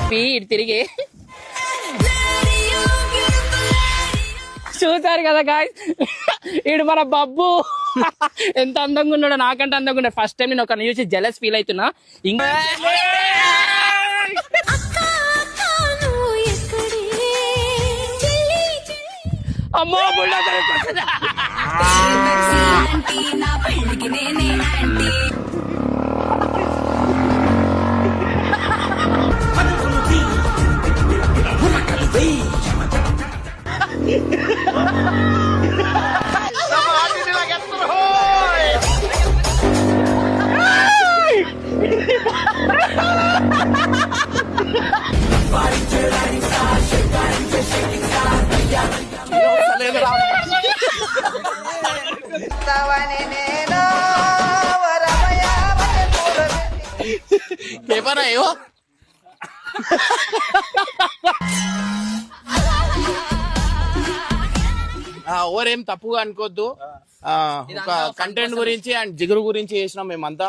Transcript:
చెప్పి ఇటు తిరిగి చూసారు కదా గాయ్స్, ఇడు మన బబ్బు ఎంత అందంగా ఉన్నాడో, నాకంటే అందంగా ఉన్నాడు. ఫస్ట్ టైం నేను ఒక చూసి జెలస్ ఫీల్ అవుతున్నా. ఇంకా అమ్మో బుల్డా పేపర్ అయ్యో ఓరేం తప్పుగా అనుకోవద్దు. ఒక కంటెంట్ గురించి అండ్ జిగురు గురించి చేసినాం మేమంతా.